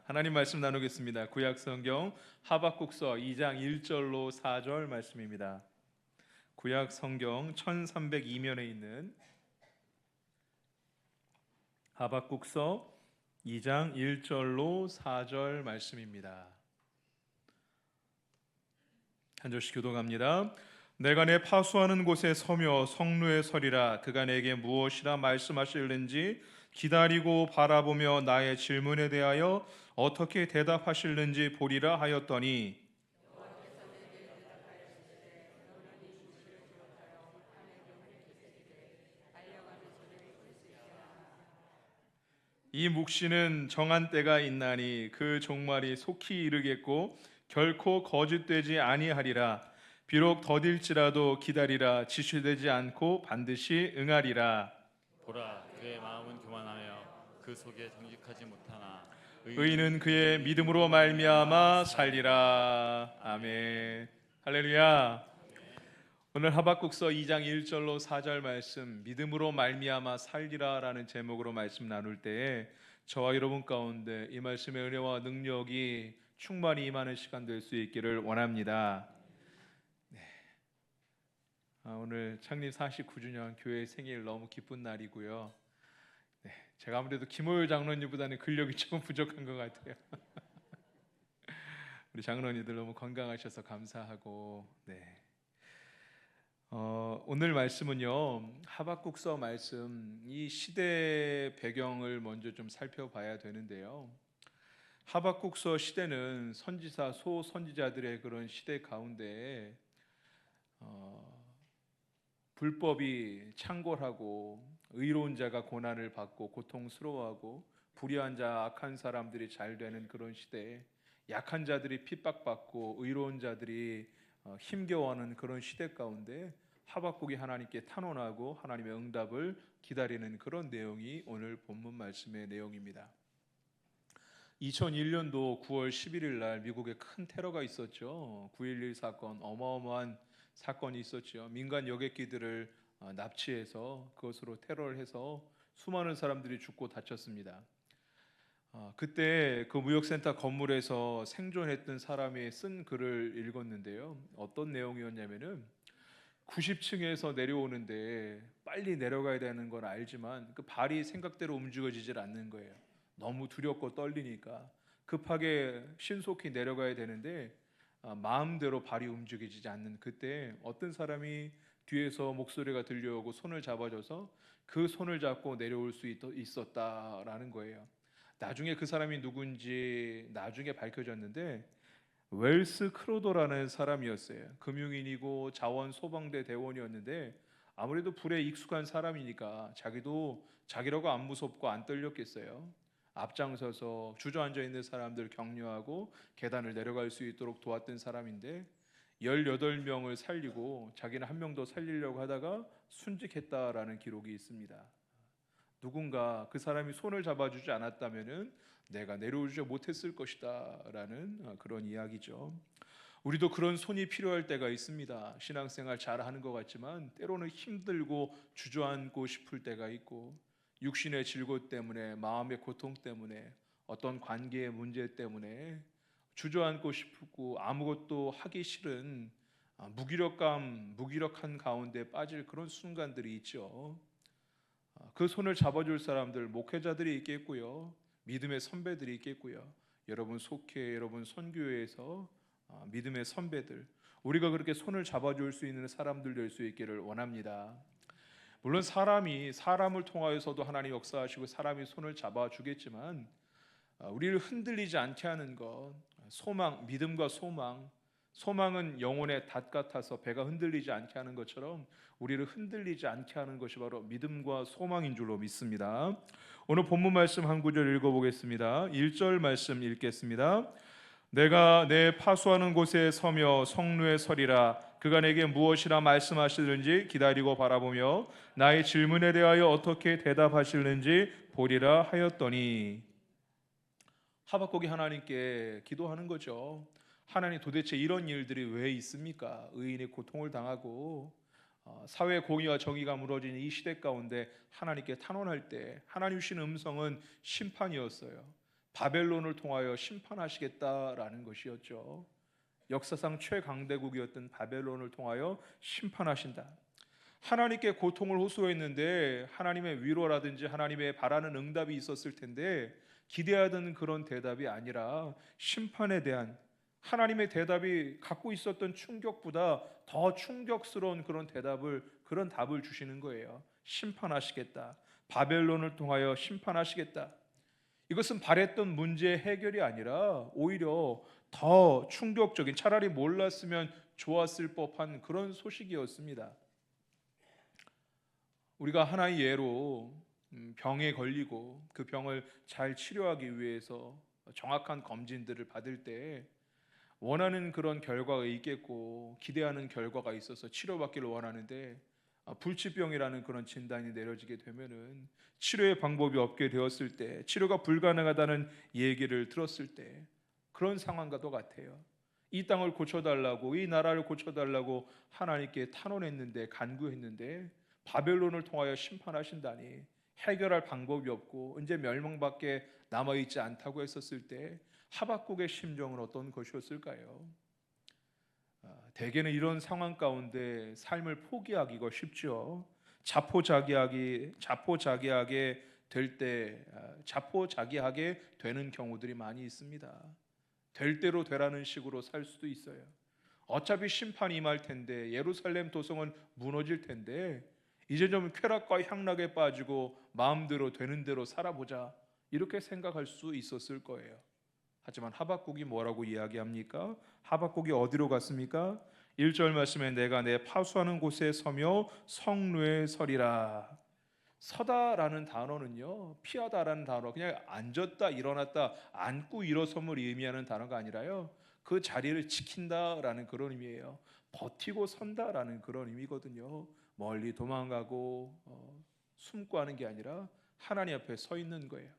하나님 말씀 나누겠습니다. 구약 성경 하박국서 2장 1절로 4절 말씀입니다. 구약 성경 1302면에 있는 하박국서 2장 1절로 4절 말씀입니다. 한 절씩 교독합니다. 내가 내 파수하는 곳에 서며 성루에 서리라. 그가 내게 무엇이라 말씀하실는지 기다리고 바라보며 나의 질문에 대하여 어떻게 대답하실는지 보리라 하였더니, 이 묵시는 정한 때가 있나니 그 종말이 속히 이르겠고 결코 거짓되지 아니하리라. 비록 더딜지라도 기다리라. 지체되지 않고 반드시 응하리라. 보라, 그의 마음은 교만하여 그 속에 정직하지 못하나 의인은 그의 믿음으로 말미암아 살리라. 아멘. 할렐루야. 오늘 하박국서 2장 1절로 4절 말씀, 믿음으로 말미암아 살리라라는 제목으로 말씀 나눌 때에 저와 여러분 가운데 이 말씀의 은혜와 능력이 충만히 임하는 시간 될 수 있기를 원합니다. 오늘 창립 49주년 교회 생일 너무 기쁜 날이고요. 제가 아무래도 김호율 장로님보다는 근력이 조금 부족한 것 같아요. 우리 장로님들 너무 건강하셔서 감사하고, 오늘 말씀은요, 하박국서 말씀, 이 시대 배경을 먼저 좀 살펴봐야 되는데요. 하박국서 시대는 선지자, 소선지자들의 그런 시대 가운데 불법이 창궐하고 의로운 자가 고난을 받고 고통스러워하고 불의한 자, 악한 사람들이 잘 되는 그런 시대에 약한 자들이 핍박받고 의로운 자들이 힘겨워하는 그런 시대 가운데 하박국이 하나님께 탄원하고 하나님의 응답을 기다리는 그런 내용이 오늘 본문 말씀의 내용입니다. 2001년도 9월 11일 날 미국에 큰 테러가 있었죠. 9.11 사건, 어마어마한 사건이 있었죠. 민간 여객기들을 납치해서 그것으로 테러를 해서 수많은 사람들이 죽고 다쳤습니다. 그때 그 무역센터 건물에서 생존했던 사람이 쓴 글을 읽었는데요. 어떤 내용이었냐면은 90층에서 내려오는데 빨리 내려가야 되는 건 알지만 그 발이 생각대로 움직여지질 않는 거예요. 너무 두렵고 떨리니까 급하게 신속히 내려가야 되는데 마음대로 발이 움직이지 않는 그때 어떤 사람이 뒤에서 목소리가 들려오고 손을 잡아줘서 그 손을 잡고 내려올 수 있었다라는 거예요. 나중에 그 사람이 누군지 나중에 밝혀졌는데 웰스 크로도라는 사람이었어요. 금융인이고 자원 소방대 대원이었는데 아무래도 불에 익숙한 사람이니까 자기도 자기라고 안 무섭고 안 떨렸겠어요. 앞장서서 주저앉아 있는 사람들 격려하고 계단을 내려갈 수 있도록 도왔던 사람인데 18명을 살리고 자기는 한 명 더 살리려고 하다가 순직했다라는 기록이 있습니다. 누군가 그 사람이 손을 잡아주지 않았다면은 내가 내려오지 못했을 것이다 라는 그런 이야기죠. 우리도 그런 손이 필요할 때가 있습니다. 신앙생활 잘하는 것 같지만 때로는 힘들고 주저앉고 싶을 때가 있고 육신의 질고 때문에 마음의 고통 때문에 어떤 관계의 문제 때문에 주저앉고 싶고 아무것도 하기 싫은 무기력한 가운데 빠질 그런 순간들이 있죠. 그 손을 잡아줄 사람들 목회자들이 있겠고요. 믿음의 선배들이 있겠고요. 여러분 속회, 여러분 선교회에서 믿음의 선배들, 우리가 그렇게 손을 잡아줄 수 있는 사람들 될 수 있기를 원합니다. 물론 사람이 사람을 통하여서도 하나님 역사하시고 사람이 손을 잡아주겠지만 우리를 흔들리지 않게 하는 것, 소망, 믿음과 소망은 영혼의 닷 같아서 배가 흔들리지 않게 하는 것처럼 우리를 흔들리지 않게 하는 것이 바로 믿음과 소망인 줄로 믿습니다. 오늘 본문 말씀 한 구절 읽어보겠습니다. 1절 말씀 읽겠습니다. 내가 내 파수하는 곳에 서며 성루에 서리라. 그가 내게 무엇이라 말씀하시는지 기다리고 바라보며 나의 질문에 대하여 어떻게 대답하시는지 보리라 하였더니, 하박국이 하나님께 기도하는 거죠. 하나님, 도대체 이런 일들이 왜 있습니까? 의인이 고통을 당하고 사회 공의와 정의가 무너진 이 시대 가운데 하나님께 탄원할 때 하나님 주신 음성은 심판이었어요. 바벨론을 통하여 심판하시겠다라는 것이었죠. 역사상 최강대국이었던 바벨론을 통하여 심판하신다. 하나님께 고통을 호소했는데 하나님의 위로라든지 하나님의 바라는 응답이 있었을 텐데 기대하던 그런 대답이 아니라 심판에 대한 하나님의 대답이 갖고 있었던 충격보다 더 충격스러운 그런 답을 주시는 거예요. 심판하시겠다. 바벨론을 통하여 심판하시겠다. 이것은 바랬던 문제의 해결이 아니라 오히려 더 충격적인, 차라리 몰랐으면 좋았을 법한 그런 소식이었습니다. 우리가 하나의 예로 병에 걸리고 그 병을 잘 치료하기 위해서 정확한 검진들을 받을 때 원하는 그런 결과가 있겠고 기대하는 결과가 있어서 치료받기를 원하는데 불치병이라는 그런 진단이 내려지게 되면은 치료의 방법이 없게 되었을 때, 치료가 불가능하다는 얘기를 들었을 때 그런 상황과도 같아요. 이 땅을 고쳐달라고, 이 나라를 고쳐달라고 하나님께 탄원했는데, 간구했는데 바벨론을 통하여 심판하신다니 해결할 방법이 없고 이제 멸망밖에 남아있지 않다고 했었을 때 하박국의 심정은 어떤 것이었을까요? 대개는 이런 상황 가운데 삶을 포기하기가 쉽죠. 자포자기하게 될 때, 자포자기하게 되는 경우들이 많이 있습니다. 될 대로 되라는 식으로 살 수도 있어요. 어차피 심판이 임할 텐데, 예루살렘 도성은 무너질 텐데 이제 좀 쾌락과 향락에 빠지고 마음대로 되는 대로 살아보자, 이렇게 생각할 수 있었을 거예요. 하지만 하박국이 뭐라고 이야기합니까? 하박국이 어디로 갔습니까? 1절 말씀에 내가 내 파수하는 곳에 서며 성루에 서리라. 서다라는 단어는요, 피하다라는 단어, 그냥 앉았다 일어났다 앉고 일어섬을 의미하는 단어가 아니라요, 그 자리를 지킨다라는 그런 의미예요. 버티고 선다라는 그런 의미거든요. 멀리 도망가고 숨고 하는 게 아니라 하나님 앞에 서 있는 거예요.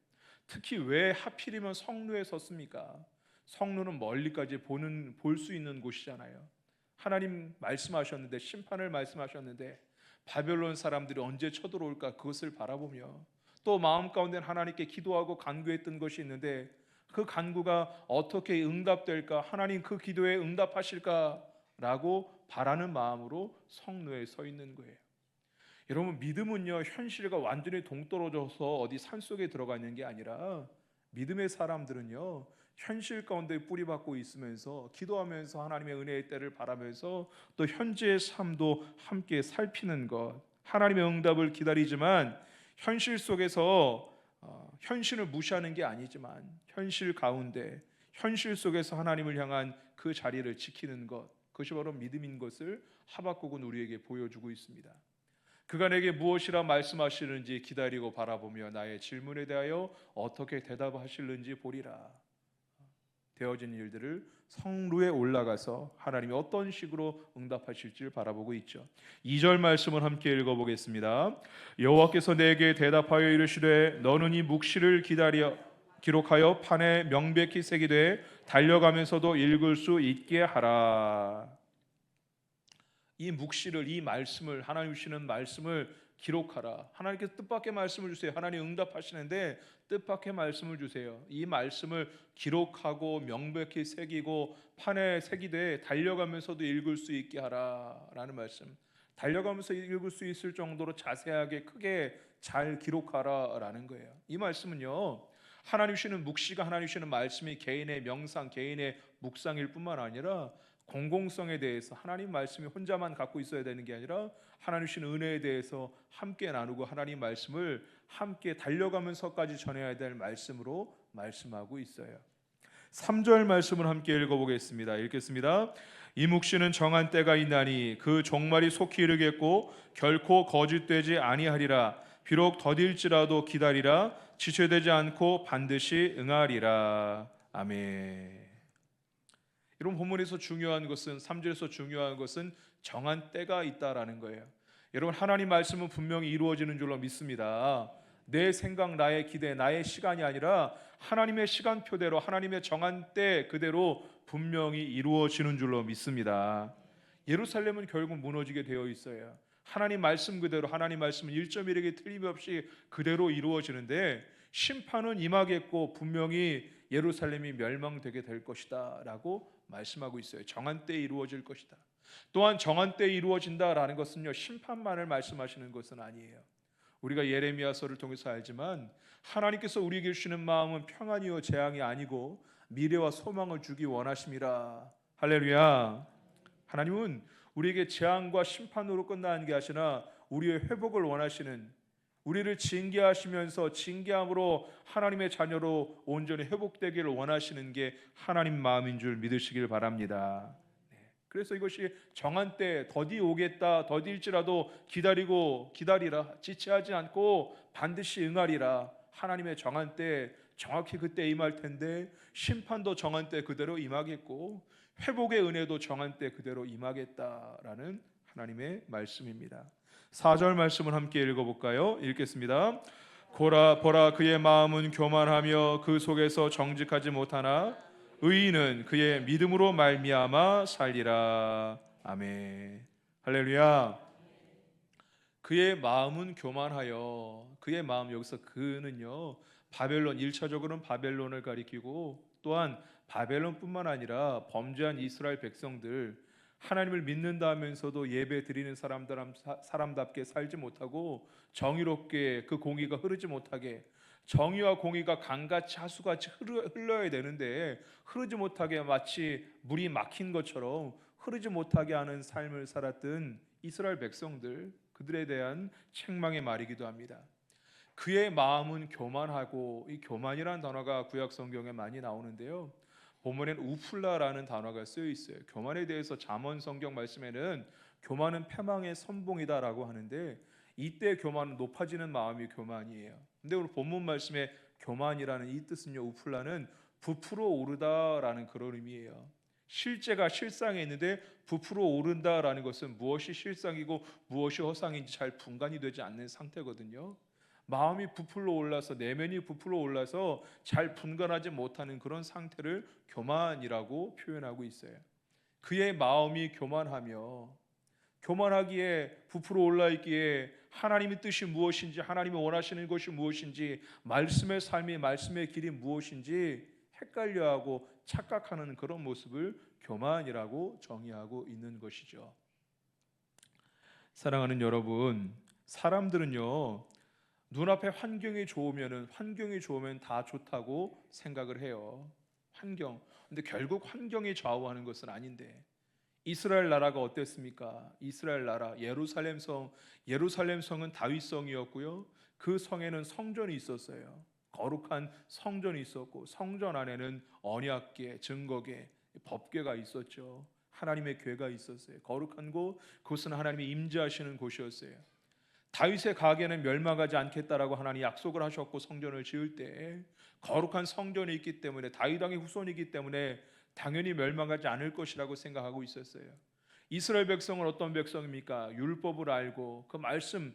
특히 왜 하필이면 성루에 섰습니까? 성루는 멀리까지 볼 수 있는 곳이잖아요. 하나님 말씀하셨는데, 심판을 말씀하셨는데 바벨론 사람들이 언제 쳐들어올까 그것을 바라보며 또 마음 가운데 하나님께 기도하고 간구했던 것이 있는데 그 간구가 어떻게 응답될까, 하나님 그 기도에 응답하실까라고 바라는 마음으로 성루에 서 있는 거예요. 여러분, 믿음은요, 현실과 완전히 동떨어져서 어디 산속에 들어가 있는 게 아니라 믿음의 사람들은요, 현실 가운데 뿌리박고 있으면서 기도하면서 하나님의 은혜의 때를 바라면서 또 현재의 삶도 함께 살피는 것, 하나님의 응답을 기다리지만 현실 속에서 현실을 무시하는 게 아니지만 현실 가운데 현실 속에서 하나님을 향한 그 자리를 지키는 것, 그것이 바로 믿음인 것을 하박국은 우리에게 보여주고 있습니다. 그가 내게 무엇이라 말씀하시는지 기다리고 바라보며 나의 질문에 대하여 어떻게 대답하실는지 보리라. 되어진 일들을 성루에 올라가서 하나님이 어떤 식으로 응답하실지를 바라보고 있죠. 2절 말씀을 함께 읽어보겠습니다. 여호와께서 내게 대답하여 이르시되 너는 이 묵시를 기록하여 판에 명백히 새기되 달려가면서도 읽을 수 있게 하라. 이 묵시를, 이 말씀을, 하나님 주시는 말씀을 기록하라. 하나님께서 뜻밖의 말씀을 주세요. 하나님 응답하시는데 뜻밖의 말씀을 주세요. 이 말씀을 기록하고 명백히 새기고 판에 새기되 달려가면서도 읽을 수 있게 하라라는 말씀. 달려가면서 읽을 수 있을 정도로 자세하게 크게 잘 기록하라라는 거예요. 이 말씀은요, 하나님 주시는 묵시가, 하나님 주시는 말씀이 개인의 명상, 개인의 묵상일 뿐만 아니라 공공성에 대해서 하나님 말씀이 혼자만 갖고 있어야 되는 게 아니라 하나님 주신 은혜에 대해서 함께 나누고 하나님 말씀을 함께 달려가면서까지 전해야 될 말씀으로 말씀하고 있어요. 3절 말씀을 함께 읽어보겠습니다. 읽겠습니다. 이 묵시는 정한 때가 있나니 그 종말이 속히 이르겠고 결코 거짓되지 아니하리라. 비록 더딜지라도 기다리라. 지체되지 않고 반드시 응하리라. 아멘. 이런 본문에서 중요한 것은, 3절에서 중요한 것은 정한 때가 있다라는 거예요. 여러분, 하나님 말씀은 분명히 이루어지는 줄로 믿습니다. 내 생각, 나의 기대, 나의 시간이 아니라 하나님의 시간표대로, 하나님의 정한 때 그대로 분명히 이루어지는 줄로 믿습니다. 예루살렘은 결국 무너지게 되어 있어요. 하나님 말씀 그대로, 하나님 말씀은 1.1에게 틀림없이 그대로 이루어지는데 심판은 임하겠고 분명히 예루살렘이 멸망되게 될 것이다 라고 말씀하고 있어요. 정한 때에 이루어질 것이다. 또한 정한 때에 이루어진다라는 것은요, 심판만을 말씀하시는 것은 아니에요. 우리가 예레미야서를 통해서 알지만 하나님께서 우리에게 주시는 마음은 평안이요 재앙이 아니고 미래와 소망을 주기 원하심이라. 할렐루야. 하나님은 우리에게 재앙과 심판으로 끝나는 게 아니라 우리의 회복을 원하시는, 우리를 징계하시면서 징계함으로 하나님의 자녀로 온전히 회복되기를 원하시는 게 하나님 마음인 줄 믿으시길 바랍니다. 그래서 이것이 정한 때 더디 오겠다, 더디일지라도 기다리라, 지체하지 않고 반드시 응하리라. 하나님의 정한 때 정확히 그때 임할 텐데, 심판도 정한 때 그대로 임하겠고 회복의 은혜도 정한 때 그대로 임하겠다라는 하나님의 말씀입니다. 4절 말씀을 함께 읽어볼까요? 읽겠습니다. 보라 그의 마음은 교만하며 그 속에서 정직하지 못하나 의인은 그의 믿음으로 말미암아 살리라. 아멘. 할렐루야. 그의 마음은 교만하여, 그의 마음, 여기서 그는요 바벨론, 1차적으로는 바벨론을 가리키고 또한 바벨론뿐만 아니라 범죄한 이스라엘 백성들, 하나님을 믿는다면서도 예배 드리는 사람답게 살지 못하고 정의롭게 그 공의가 흐르지 못하게, 정의와 공의가 강같이 하수같이 흘러야 되는데 흐르지 못하게 마치 물이 막힌 것처럼 흐르지 못하게 하는 삶을 살았던 이스라엘 백성들, 그들에 대한 책망의 말이기도 합니다. 그의 마음은 교만하고, 이 교만이라는 단어가 구약 성경에 많이 나오는데요, 본문에는 우플라라는 단어가 쓰여 있어요. 교만에 대해서 잠언 성경 말씀에는 교만은 패망의 선봉이다라고 하는데, 이때 교만은 높아지는 마음이 교만이에요. 근데 오늘 본문 말씀에 교만이라는 이 뜻은요, 우플라는 부풀어 오르다라는 그런 의미예요. 실제가 실상에 있는데 부풀어 오른다라는 것은 무엇이 실상이고 무엇이 허상인지 잘 분간이 되지 않는 상태거든요. 마음이 부풀어 올라서, 내면이 부풀어 올라서 잘 분간하지 못하는 그런 상태를 교만이라고 표현하고 있어요. 그의 마음이 교만하기에, 부풀어 올라 있기에 하나님의 뜻이 무엇인지, 하나님이 원하시는 것이 무엇인지, 말씀의 삶이, 말씀의 길이 무엇인지 헷갈려하고 착각하는 그런 모습을 교만이라고 정의하고 있는 것이죠. 사랑하는 여러분, 사람들은요 눈앞에 환경이 좋으면 다 좋다고 생각을 해요. 근데 결국 환경이 좌우하는 것은 아닌데, 이스라엘 나라가 어땠습니까? 이스라엘 나라, 예루살렘 성은 다윗 성이었고요. 그 성에는 성전이 있었어요. 거룩한 성전이 있었고, 성전 안에는 언약궤, 증거궤, 법궤가 있었죠. 하나님의 궤가 있었어요. 거룩한 곳, 그것은 하나님이 임재하시는 곳이었어요. 다윗의 가계는 멸망하지 않겠다라고 하나님 약속을 하셨고, 성전을 지을 때 거룩한 성전이 있기 때문에, 다윗 왕의 후손이기 때문에 당연히 멸망하지 않을 것이라고 생각하고 있었어요. 이스라엘 백성은 어떤 백성입니까? 율법을 알고 그 말씀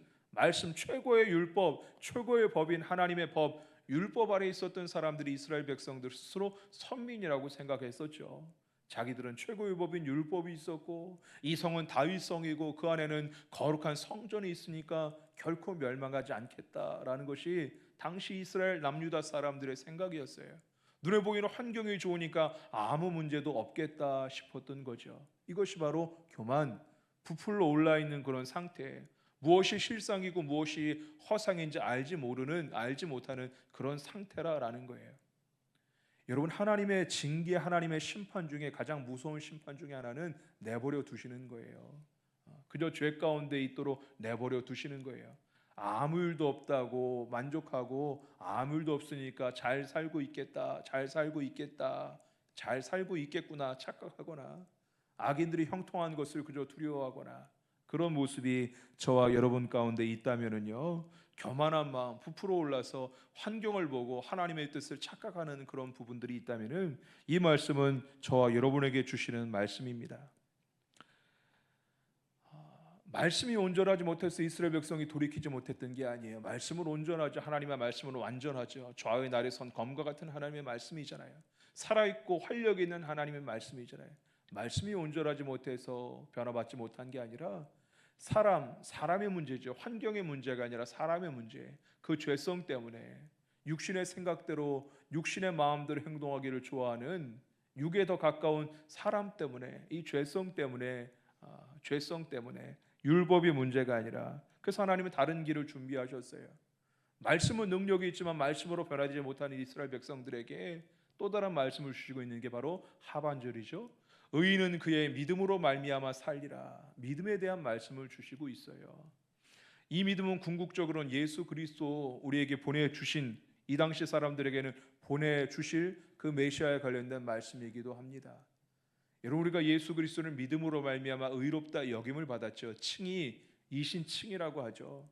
최고의 율법, 최고의 법인 하나님의 법, 율법 아래 있었던 사람들이 이스라엘 백성들 스스로 선민이라고 생각했었죠. 자기들은 최고의 법인 율법이 있었고, 이 성은 다윗 성이고 그 안에는 거룩한 성전이 있으니까 결코 멸망하지 않겠다라는 것이 당시 이스라엘 남유다 사람들의 생각이었어요. 눈에 보이는 환경이 좋으니까 아무 문제도 없겠다 싶었던 거죠. 이것이 바로 교만, 부풀러 올라 있는 그런 상태, 무엇이 실상이고 무엇이 허상인지 알지 못하는 그런 상태라는 거예요. 여러분, 하나님의 징계, 하나님의 심판 중에 가장 무서운 심판 중에 하나는 내버려 두시는 거예요. 그저 죄 가운데 있도록 내버려 두시는 거예요. 아무 일도 없다고 만족하고, 아무 일도 없으니까 잘 살고 있겠다, 잘 살고 있겠구나 착각하거나, 악인들이 형통한 것을 그저 두려워하거나, 그런 모습이 저와 여러분 가운데 있다면은요, 교만한 마음, 부풀어 올라서 환경을 보고 하나님의 뜻을 착각하는 그런 부분들이 있다면은, 이 말씀은 저와 여러분에게 주시는 말씀입니다. 말씀이 온전하지 못해서 이스라엘 백성이 돌이키지 못했던 게 아니에요. 말씀은 온전하죠. 하나님의 말씀은 완전하죠. 좌우의 날에 선 검과 같은 하나님의 말씀이잖아요. 살아있고 활력 있는 하나님의 말씀이잖아요. 말씀이 온전하지 못해서 변화받지 못한 게 아니라 사람의 문제죠. 환경의 문제가 아니라 사람의 문제. 그 죄성 때문에 육신의 생각대로 육신의 마음대로 행동하기를 좋아하는 육에 더 가까운 사람 때문에, 이 죄성 때문에 율법이 문제가 아니라, 그래서 하나님은 다른 길을 준비하셨어요. 말씀은 능력이 있지만 말씀으로 변하지 못하는 이스라엘 백성들에게 또 다른 말씀을 주시고 있는 게 바로 하반절이죠. 의인은 그의 믿음으로 말미암아 살리라. 믿음에 대한 말씀을 주시고 있어요. 이 믿음은 궁극적으로는 예수 그리스도 우리에게 보내주신, 이 당시 사람들에게는 보내주실 그 메시아에 관련된 말씀이기도 합니다. 여러분, 우리가 예수 그리스도를 믿음으로 말미암아 의롭다 여김을 받았죠. 칭이 이신칭이라고 하죠.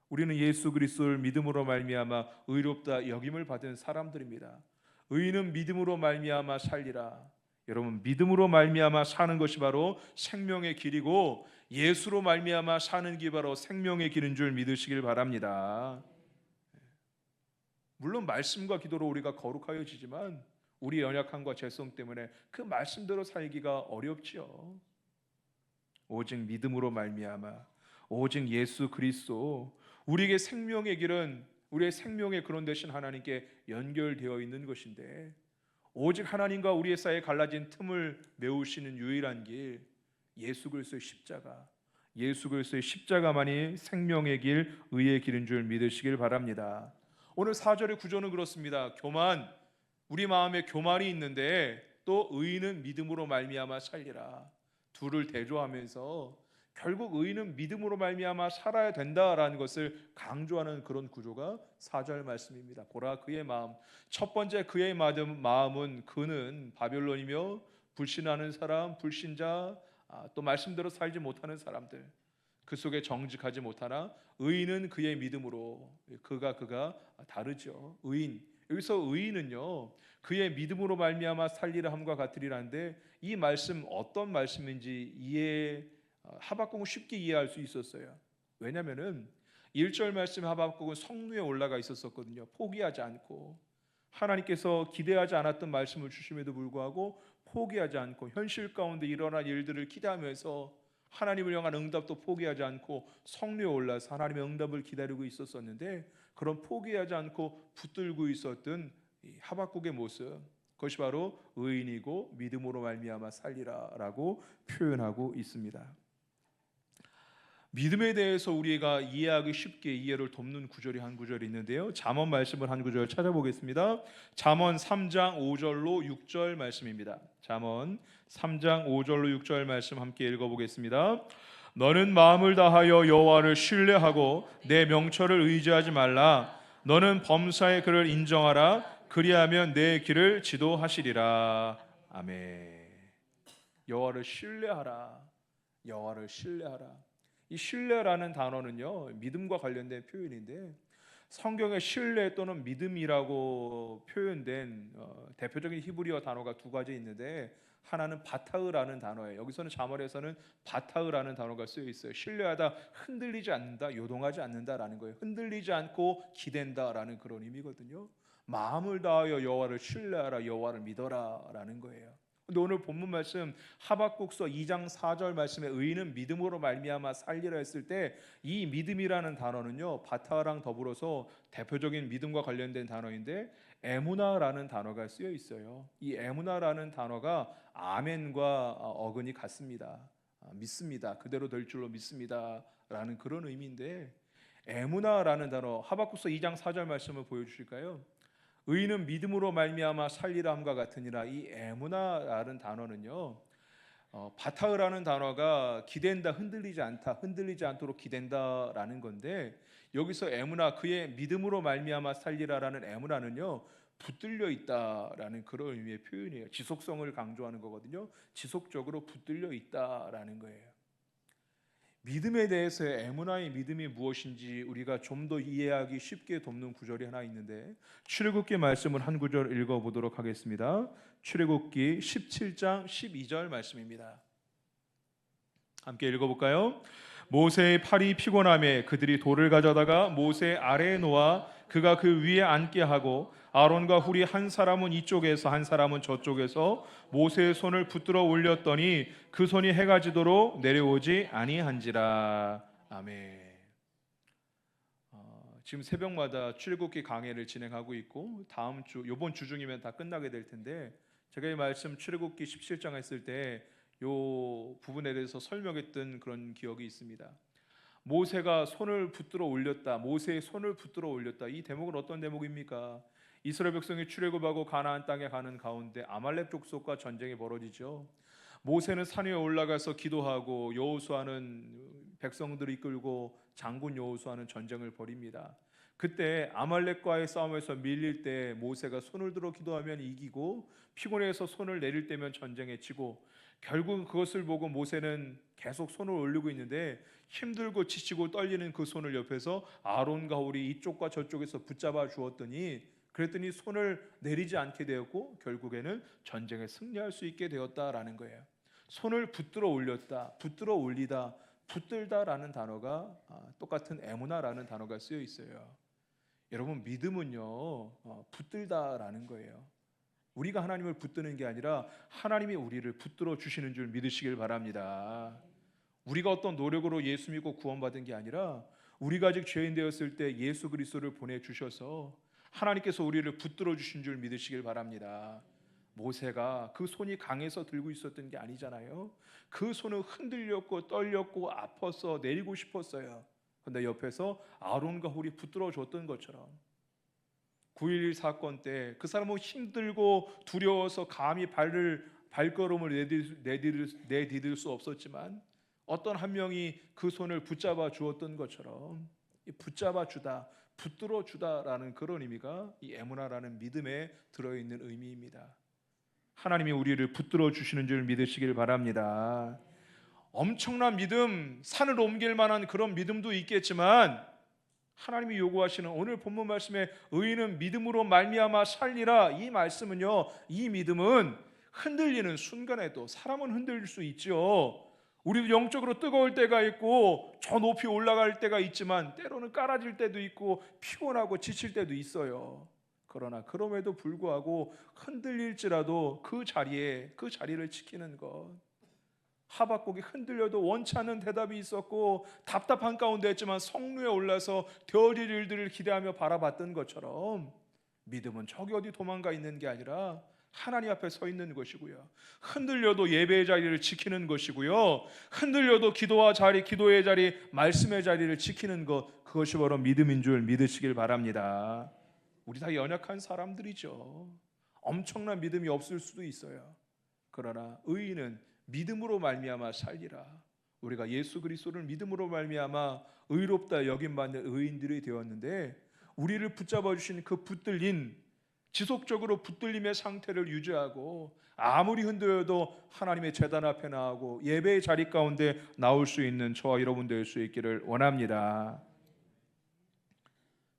우리는 예수 그리스도를 믿음으로 말미암아 의롭다 여김을 받은 사람들입니다. 의인은 믿음으로 말미암아 살리라. 여러분, 믿음으로 말미암아 사는 것이 바로 생명의 길이고, 예수로 말미암아 사는 길이 바로 생명의 길인 줄 믿으시길 바랍니다. 물론 말씀과 기도로 우리가 거룩하여지지만 우리 연약함과 죄성 때문에 그 말씀대로 살기가 어렵지요. 오직 믿음으로 말미암아, 오직 예수 그리스도, 우리에게 생명의 길은 우리의 생명의 근원 되신 하나님께 연결되어 있는 것인데, 오직 하나님과 우리의 사이에 갈라진 틈을 메우시는 유일한 길, 예수 그리스도의 십자가, 예수 그리스도의 십자가만이 생명의 길, 의의 길인 줄 믿으시길 바랍니다. 오늘 4절의 구조는 그렇습니다. 교만, 우리 마음에 교만이 있는데 또 의인은 믿음으로 말미암아 살리라. 둘을 대조하면서 결국 의인은 믿음으로 말미암아 살아야 된다라는 것을 강조하는 그런 구조가 4절 말씀입니다. 보라 그의 마음, 첫 번째 그의 마음은 그는 바벨론이며 불신하는 사람, 불신자, 또 말씀대로 살지 못하는 사람들, 그 속에 정직하지 못하나 의인은 그의 믿음으로, 그가 다르죠. 의인, 여기서 의인은요 그의 믿음으로 말미암아 살리라 함과 같으리라는데, 이 말씀 어떤 말씀인지 하박국은 쉽게 이해할 수 있었어요. 왜냐하면은 1절 말씀 하박국은 성루에 올라가 있었거든요. 포기하지 않고, 하나님께서 기대하지 않았던 말씀을 주심에도 불구하고 포기하지 않고, 현실 가운데 일어난 일들을 기대하면서 하나님을 향한 응답도 포기하지 않고 성루에 올라서 하나님의 응답을 기다리고 있었는데, 그런 포기하지 않고 붙들고 있었던 이 하박국의 모습, 그것이 바로 의인이고 믿음으로 말미암아 살리라라고 표현하고 있습니다. 믿음에 대해서 우리가 이해하기 쉽게 이해를 돕는 구절이 한 구절이 있는데요, 잠언 말씀을 한 구절 찾아보겠습니다. 잠언 3장 5절로 6절 말씀입니다. 잠언 3장 5절로 6절 말씀 함께 읽어보겠습니다. 너는 마음을 다하여 여호와를 신뢰하고 내 명철을 의지하지 말라. 너는 범사의 그를 인정하라. 그리하면 내 길을 지도하시리라. 아멘. 여호와를 신뢰하라. 여호와를 신뢰하라. 이 신뢰라는 단어는요 믿음과 관련된 표현인데, 성경에 신뢰 또는 믿음이라고 표현된 대표적인 히브리어 단어가 두 가지 있는데, 하나는 바타흐라는 단어예요. 여기서는 잠언에서는 바타흐라는 단어가 쓰여 있어요. 신뢰하다, 흔들리지 않는다, 요동하지 않는다라는 거예요. 흔들리지 않고 기댄다라는 그런 의미거든요. 마음을 다하여 여호와를 신뢰하라, 여호와를 믿어라라는 거예요. 근데 오늘 본문 말씀 하박국서 2장 4절 말씀에 의인은 믿음으로 말미암아 살리라 했을 때, 이 믿음이라는 단어는요 바타랑 더불어서 대표적인 믿음과 관련된 단어인데 에무나라는 단어가 쓰여 있어요. 이 에무나라는 단어가 아멘과 어근이 같습니다. 믿습니다, 그대로 될 줄로 믿습니다라는 그런 의미인데, 에무나라는 단어, 하박국서 2장 4절 말씀을 보여주실까요? 의인은 믿음으로 말미암아 살리라 함과 같으니라. 이 에무나라는 단어는요 바타흐라는 단어가 기댄다, 흔들리지 않다, 흔들리지 않도록 기댄다라는 건데, 여기서 에무나, 그의 믿음으로 말미암아 살리라라는 에무나는요 붙들려 있다라는 그런 의미의 표현이에요. 지속성을 강조하는 거거든요. 지속적으로 붙들려 있다라는 거예요. 믿음에 대해서의 에무나의 믿음이 무엇인지 우리가 좀 더 이해하기 쉽게 돕는 구절이 하나 있는데, 출애굽기 말씀을 한 구절 읽어보도록 하겠습니다. 출애굽기 17장 12절 말씀입니다. 함께 읽어볼까요? 모세의 팔이 피곤함에 그들이 돌을 가져다가 모세 아래에 놓아 그가 그 위에 앉게 하고, 아론과 훌이 한 사람은 이쪽에서 한 사람은 저쪽에서 모세의 손을 붙들어 올렸더니 그 손이 해가 지도록 내려오지 아니한지라. 아멘. 지금 새벽마다 출애굽기 강해를 진행하고 있고 다음 주 이번 주 중이면 다 끝나게 될 텐데 제가 이 말씀 출애굽기 17장 했을 때 이 부분에 대해서 설명했던 그런 기억이 있습니다. 모세가 손을 붙들어 올렸다. 모세의 손을 붙들어 올렸다. 이 대목은 어떤 대목입니까? 이스라엘 백성이 출애굽하고 가나안 땅에 가는 가운데 아말렉 족속과 전쟁이 벌어지죠. 모세는 산 위에 올라가서 기도하고 여호수아는 백성들을 이끌고 장군 여호수아는 전쟁을 벌입니다. 그때 아말렉과의 싸움에서 밀릴 때 모세가 손을 들어 기도하면 이기고 피곤해서 손을 내릴 때면 전쟁에 지고 결국 그것을 보고 모세는 계속 손을 올리고 있는데 힘들고 지치고 떨리는 그 손을 옆에서 아론과 홀이 이쪽과 저쪽에서 붙잡아 주었더니 그랬더니 손을 내리지 않게 되었고 결국에는 전쟁에 승리할 수 있게 되었다라는 거예요. 손을 붙들어 올렸다, 붙들어 올리다, 붙들다라는 단어가 똑같은 에무나라는 단어가 쓰여 있어요. 여러분 믿음은요 붙들다라는 거예요. 우리가 하나님을 붙드는 게 아니라 하나님이 우리를 붙들어 주시는 줄 믿으시길 바랍니다. 우리가 어떤 노력으로 예수 믿고 구원받은 게 아니라 우리가 아직 죄인 되었을 때 예수 그리스도를 보내주셔서 하나님께서 우리를 붙들어 주신 줄 믿으시길 바랍니다. 모세가 그 손이 강해서 들고 있었던 게 아니잖아요. 그 손은 흔들렸고 떨렸고 아파서 내리고 싶었어요. 그런데 옆에서 아론과 홀이 붙들어 줬던 것처럼 9.11 사건 때 그 사람은 힘들고 두려워서 감히 발걸음을 내디딜 수 없었지만 어떤 한 명이 그 손을 붙잡아 주었던 것처럼 붙잡아 주다, 붙들어 주다라는 그런 의미가 이 에무나라는 믿음에 들어있는 의미입니다. 하나님이 우리를 붙들어 주시는 줄 믿으시길 바랍니다. 엄청난 믿음, 산을 옮길 만한 그런 믿음도 있겠지만 하나님이 요구하시는 오늘 본문 말씀에 의인은 믿음으로 말미암아 살리라 이 말씀은요, 이 믿음은 흔들리는 순간에도 사람은 흔들릴 수 있죠. 우리도 영적으로 뜨거울 때가 있고 저 높이 올라갈 때가 있지만 때로는 깔아질 때도 있고 피곤하고 지칠 때도 있어요. 그러나 그럼에도 불구하고 흔들릴지라도 그 자리를 지키는 것. 하박국이 흔들려도 원치 않는 대답이 있었고 답답한 가운데 했지만 성루에 올라서 되어질 일들을 기대하며 바라봤던 것처럼 믿음은 저기 어디 도망가 있는 게 아니라 하나님 앞에 서 있는 것이고요. 흔들려도 예배의 자리를 지키는 것이고요. 흔들려도 기도의 자리, 말씀의 자리를 지키는 것, 그것이 바로 믿음인 줄 믿으시길 바랍니다. 우리 다 연약한 사람들이죠. 엄청난 믿음이 없을 수도 있어요. 그러나 의인은 믿음으로 말미암아 살리라. 우리가 예수 그리스도를 믿음으로 말미암아 의롭다 여김받는 의인들이 되었는데 우리를 붙잡아 주신 그 붙들린 지속적으로 붙들림의 상태를 유지하고 아무리 흔들려도 하나님의 제단 앞에 나오고 예배의 자리 가운데 나올 수 있는 저와 여러분 될 수 있기를 원합니다.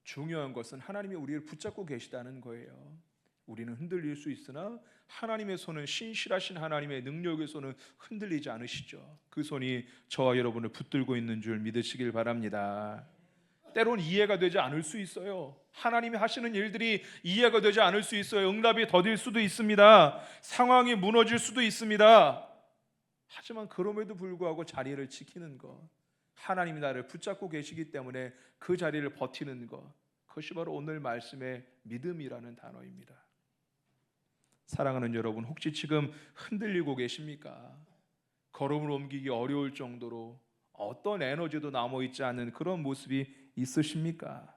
중요한 것은 하나님이 우리를 붙잡고 계시다는 거예요. 우리는 흔들릴 수 있으나 하나님의 손은 신실하신 하나님의 능력의 손은 흔들리지 않으시죠. 그 손이 저와 여러분을 붙들고 있는 줄 믿으시길 바랍니다. 때론 이해가 되지 않을 수 있어요. 하나님이 하시는 일들이 이해가 되지 않을 수 있어요. 응답이 더딜 수도 있습니다. 상황이 무너질 수도 있습니다. 하지만 그럼에도 불구하고 자리를 지키는 것, 하나님이 나를 붙잡고 계시기 때문에 그 자리를 버티는 것, 그것이 바로 오늘 말씀의 믿음이라는 단어입니다. 사랑하는 여러분, 혹시 지금 흔들리고 계십니까? 걸음을 옮기기 어려울 정도로 어떤 에너지도 남아있지 않은 그런 모습이 있으십니까?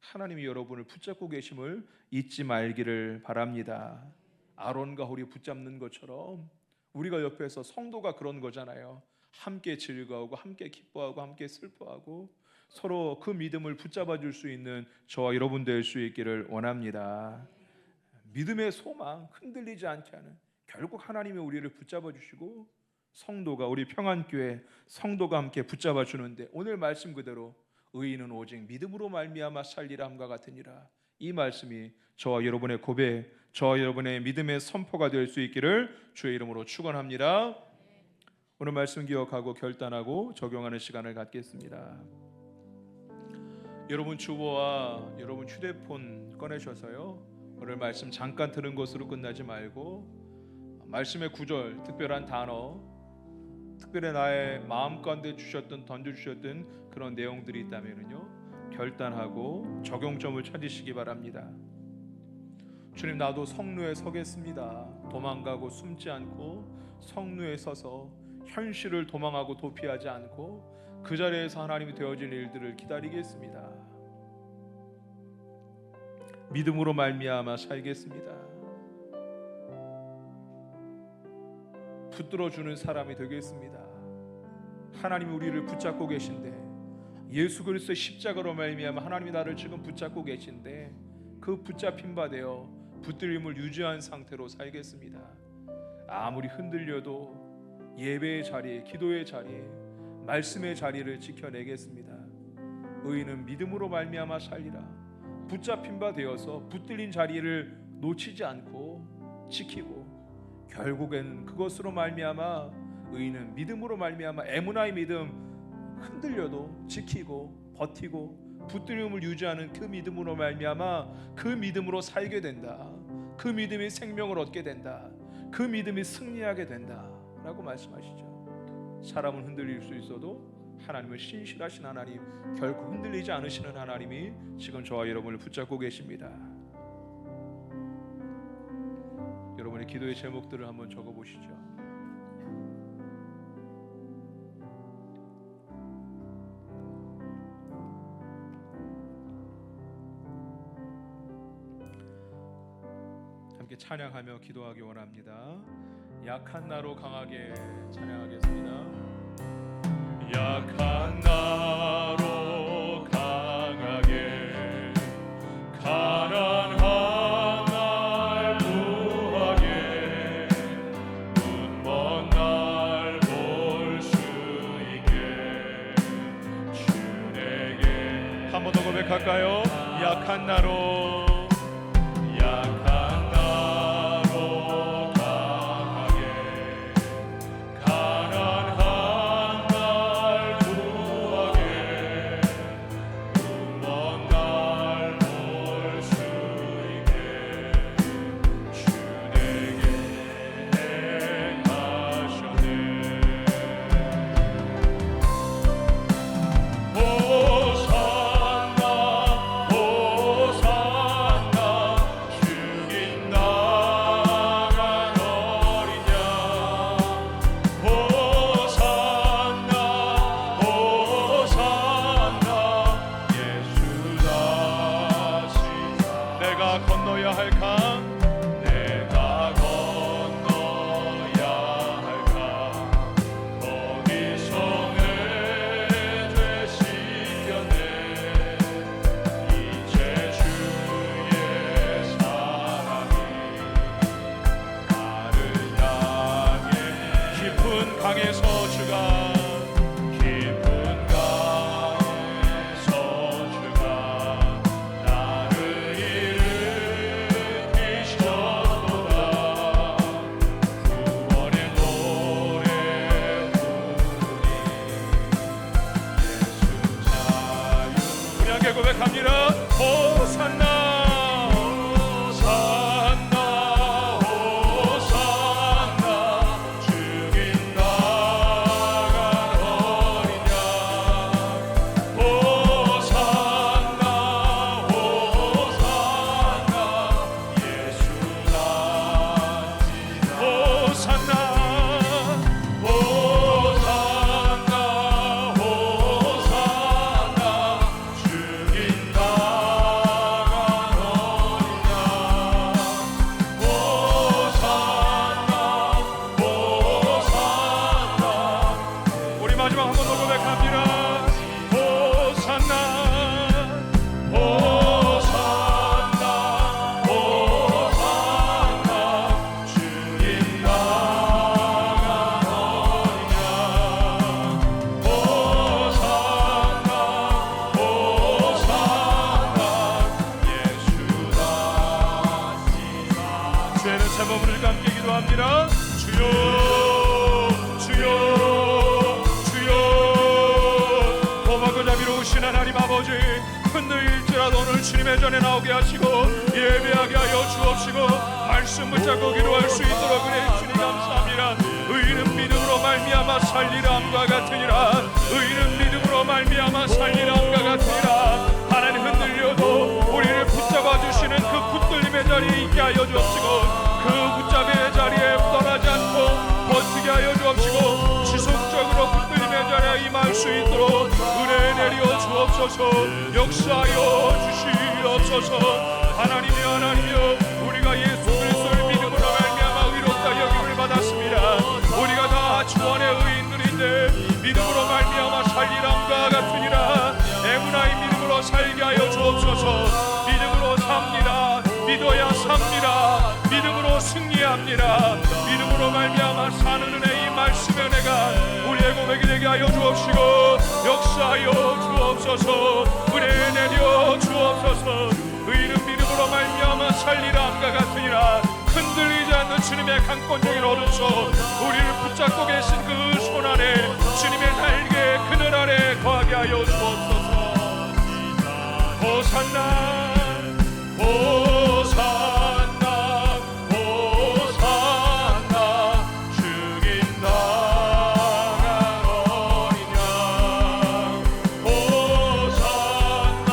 하나님이 여러분을 붙잡고 계심을 잊지 말기를 바랍니다. 아론과 홀이 붙잡는 것처럼 우리가 옆에서 성도가 그런 거잖아요. 함께 즐거워하고 함께 기뻐하고 함께 슬퍼하고 서로 그 믿음을 붙잡아 줄 수 있는 저와 여러분 될 수 있기를 원합니다. 믿음의 소망, 흔들리지 않게 하는, 결국 하나님이 우리를 붙잡아 주시고 성도가, 우리 평안교회 성도가 함께 붙잡아 주는데 오늘 말씀 그대로 의인은 오직 믿음으로 말미암아 살리라 함과 같으니라. 이 말씀이 저와 여러분의 고백, 저와 여러분의 믿음의 선포가 될 수 있기를 주의 이름으로 축원합니다. 오늘 말씀 기억하고 결단하고 적용하는 시간을 갖겠습니다. 여러분 주보와 여러분 휴대폰 꺼내셔서요, 오늘 말씀 잠깐 들은 것으로 끝나지 말고 말씀의 구절, 특별한 단어, 특별히 나의 마음 가운데 던져주셨던 그런 내용들이 있다면요, 결단하고 적용점을 찾으시기 바랍니다. 주님, 나도 성루에 서겠습니다. 도망가고 숨지 않고 성루에 서서 현실을 도망하고 도피하지 않고 그 자리에서 하나님이 되어진 일들을 기다리겠습니다. 믿음으로 말미암아 살겠습니다. 붙들어주는 사람이 되겠습니다. 하나님이 우리를 붙잡고 계신데, 예수 그리스도의 십자가로 말미암아 하나님이 나를 지금 붙잡고 계신데, 그 붙잡힌 바 되어 붙들림을 유지한 상태로 살겠습니다. 아무리 흔들려도 예배의 자리에, 기도의 자리에, 말씀의 자리를 지켜내겠습니다. 의인은 믿음으로 말미암아 살리라. 붙잡힌 바 되어서 붙들린 자리를 놓치지 않고 지키고, 결국에는 그것으로 말미암아 의인은 믿음으로 말미암아 에무나의 믿음, 흔들려도 지키고 버티고 붙들림을 유지하는 그 믿음으로 말미암아 그 믿음으로 살게 된다. 그 믿음이 생명을 얻게 된다. 그 믿음이 승리하게 된다 라고 말씀하시죠. 사람은 흔들릴 수 있어도 하나님은 신실하신 하나님, 결코 흔들리지 않으시는 하나님이 지금 저와 여러분을 붙잡고 계십니다. 여러분의 기도의 제목들을 한번 적어보시죠. 함께 찬양하며 기도하기 원합니다. 약한 나로 강하게 찬양하겠습니다. 약한 나로 강하게 가난한 날 구하게 눈먼 날 볼 수 있게 주에게 한 번 더 고백할까요? 약한 나로 건너야 할 강, 내가 건너야 할 강 거기서 내 죄 씻겨내 이제 주의 사랑이 나를 향해 깊은 강에서 주가 고백합니다. 호산나 호산나 호산나 죽인 나간 어린 양 호산나 호산나 예수 나지나 호산나 주여 주여 주여 고마고 자비로우신 하나님 아버지, 흔들릴지라도 오늘 주님의 전에 나오게 하시고 예배하게 하여 주옵시고 말씀 붙잡고 기도할 수 있도록 그래 주님 감사합니다. 의인은 믿음으로 말미암아 살리라 함과 같으니라. 의인은 믿음으로 말미암아 살리라 함과 같으니라. 주옵소서. 역사하여 주시옵소서. 하나님이여 하나님이여, 우리가 예수 그리스도를 믿음으로 말미암아 의롭다 여김을 받았습니다. 우리가 다 주원의 의인들인데 믿음으로 말미암아 살리람과 같으니라. 에무나의 믿음으로 살게 하여 주옵소서. 믿음으로 삽니다. 믿어야 삽니다. 믿음으로 승리합니다. 믿음으로 말미암아 사는 은혜, 이 말씀의 은혜가 우리의 고백이 되게 하여 주옵시고 역사하여 주옵소서. 은혜 내려 주옵소서. 의인은 믿음으로 말미암아 살리람과 같으니라. 흔들리지 않는 주님의 강권적인 오른손, 우리를 붙잡고 계신 그 손 안에, 주님의 날개 그늘 아래 거하게 하여 주옵소서. 호산나 호산나 호산나, 죽인당한 어린 양. 호산나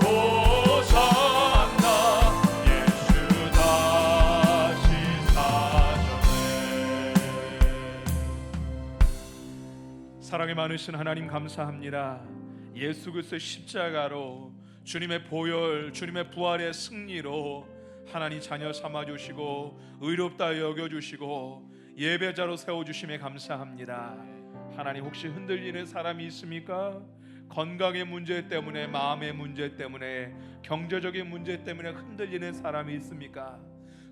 호산나, 예수 다시 사셨네. 사랑이 많으신 하나님 감사합니다. 예수 그리스도의 십자가로, 주님의 보혈, 주님의 부활의 승리로 하나님 자녀 삼아주시고 의롭다 여겨주시고 예배자로 세워주심에 감사합니다. 하나님, 혹시 흔들리는 사람이 있습니까? 건강의 문제 때문에, 마음의 문제 때문에, 경제적인 문제 때문에 흔들리는 사람이 있습니까?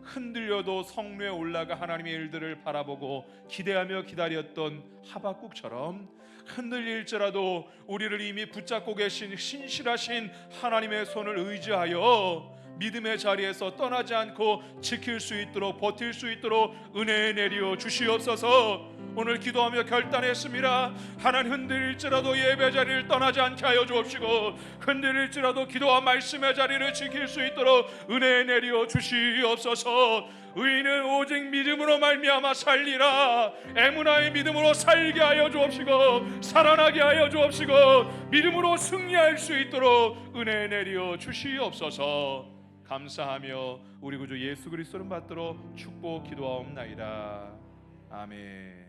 흔들려도 성루에 올라가 하나님의 일들을 바라보고 기대하며 기다렸던 하박국처럼 흔들릴지라도 우리를 이미 붙잡고 계신 신실하신 하나님의 손을 의지하여 믿음의 자리에서 떠나지 않고 지킬 수 있도록, 버틸 수 있도록 은혜 내려 주시옵소서. 오늘 기도하며 결단했습니다. 하나님, 흔들릴지라도 예배 자리를 떠나지 않게 하여 주옵시고, 흔들릴지라도 기도와 말씀의 자리를 지킬 수 있도록 은혜 내려 주시옵소서. 의인은 오직 믿음으로 말미암아 살리라. 에무나의 믿음으로 살게 하여 주옵시고 살아나게 하여 주옵시고 믿음으로 승리할 수 있도록 은혜 내려 주시옵소서. 감사하며 우리 구주 예수 그리스도를 받들어 축복 기도하옵나이다. 아멘.